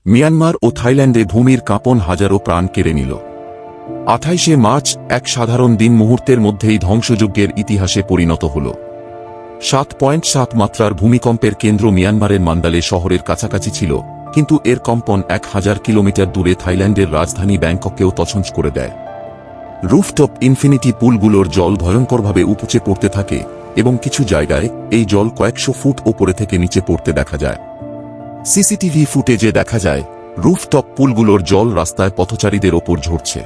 Myanmar ও থাইল্যান্ডে ভূমির কাঁপন হাজারো প্রাণ কেড়ে নিল। 28শে মার্চ এক সাধারণ দিন মুহূর্তের মধ্যেই ধ্বংসযজ্ঞের ইতিহাসে পরিণত হল। 7.7 মাত্রার ভূমিকম্পের কেন্দ্র মিয়ানমারের মান্দালে শহরের কাছাকাছি ছিল, কিন্তু এর কম্পন 1000 কিলোমিটার দূরে থাইল্যান্ডের রাজধানী ব্যাংকককেও তছনছ করে দেয়। রুফটপ ইনফিনিটি পুলগুলোর জল ভয়ঙ্করভাবে উপচে পড়তে থাকে এবং কিছু জায়গায় এই জল কয়েকশো ফুট ওপরে থেকে নিচে পড়তে দেখা যায়। সিসিটিভি ফুটেজে দেখা যায় রুফটপ পুলগুলোর জল রাস্তায় পথচারীদের ওপর ঝরছে।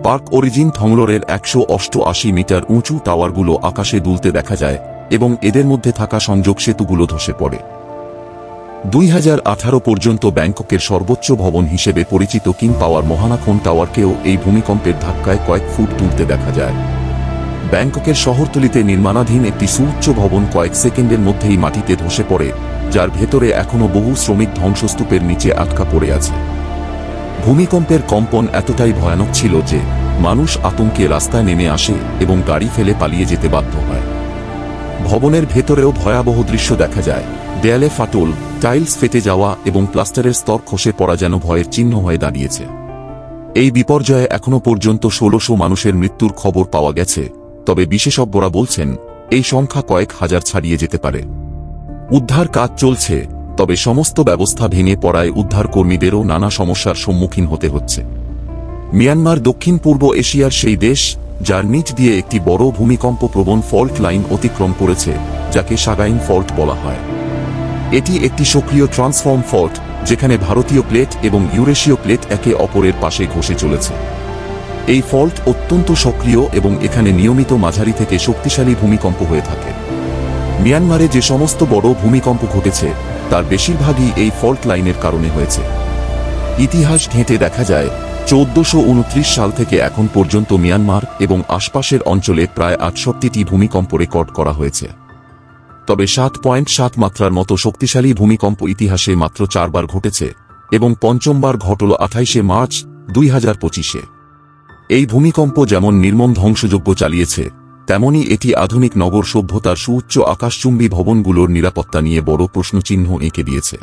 পার্ক অরিজিন থংলোরের 188 মিটার উঁচু টাওয়ারগুলো আকাশে দুলতে দেখা যায় এবং এদের মধ্যে থাকা সংযোগ সেতুগুলো ধসে পড়ে। 2018 পর্যন্ত ব্যাংককের সর্বোচ্চ ভবন হিসেবে পরিচিত কিং পাওয়ার মহানাখন টাওয়ারকেও এই ভূমিকম্পের ধাক্কায় কয়েক ফুট তুলতে দেখা যায়। ব্যাংককের শহরতলিতে নির্মাণাধীন একটি সুউচ্চ ভবন কয়েক সেকেন্ডের মধ্যেই মাটিতে ধসে পড়ে, যার ভেতরে এখনও বহু শ্রমিক ধ্বংসস্তূপের নিচে আটকা পড়ে আছে। ভূমিকম্পের কম্পন এতটাই ভয়ানক ছিল যে মানুষ আতঙ্কে রাস্তায় নেমে আসে এবং গাড়ি ফেলে পালিয়ে যেতে বাধ্য হয়। ভবনের ভেতরেও ভয়াবহ দৃশ্য দেখা যায়। দেয়ালে ফাটল, টাইলস ফেটে যাওয়া এবং প্লাস্টারের স্তর খসে পড়া যেন ভয়ের চিহ্ন হয়ে দাঁড়িয়েছে। এই বিপর্যয়ে এখনও পর্যন্ত 1600 মানুষের মৃত্যুর খবর পাওয়া গেছে, তবে বিশেষজ্ঞরা বলছেন এই সংখ্যা কয়েক হাজার ছাড়িয়ে যেতে পারে। উদ্ধার কাজ চলছে, তবে সমস্ত ব্যবস্থা ভেঙে পড়ায় উদ্ধারকর্মীদেরও নানা সমস্যার সম্মুখীন হতে হচ্ছে। মিয়ানমার দক্ষিণ পূর্ব এশিয়ার সেই দেশ যার নিচ দিয়ে একটি বড় ভূমিকম্প প্রবণ ফল্ট লাইন অতিক্রম করেছে, যাকে সাগাইন ফল্ট বলা হয়। এটি একটি সক্রিয় ট্রান্সফর্ম ফল্ট, যেখানে ভারতীয় প্লেট এবং ইউরেশীয় প্লেট একে অপরের পাশে ঘষে চলেছে। এই ফল্ট অত্যন্ত সক্রিয় এবং এখানে নিয়মিত মাঝারি থেকে শক্তিশালী ভূমিকম্প হয়ে থাকে। মিয়ানমারে যে সমস্ত বড় ভূমিকম্প ঘটেছে তার বেশিরভাগই এই ফল্ট লাইনের কারণে হয়েছে। ইতিহাস ঘেঁটে দেখা যায় 1429 সাল থেকে এখন পর্যন্ত মিয়ানমার এবং আশপাশের অঞ্চলে প্রায় 68টি ভূমিকম্প রেকর্ড করা হয়েছে। তবে 7.7 মাত্রার মতো শক্তিশালী ভূমিকম্প ইতিহাসে মাত্র 4 বার ঘটেছে এবং পঞ্চমবার ঘটল 28শে মার্চ 2025-এ। এই ভূমিকম্প যেমন নির্মম ধ্বংসযজ্ঞ চালিয়েছে, তেমনি এটি আধুনিক নগর সভ্যতার সুউচ্চ আকাশচুম্বী ভবনগুলোর নিরাপত্তা নিয়ে বড় প্রশ্নচিহ্ন এঁকে দিয়েছে।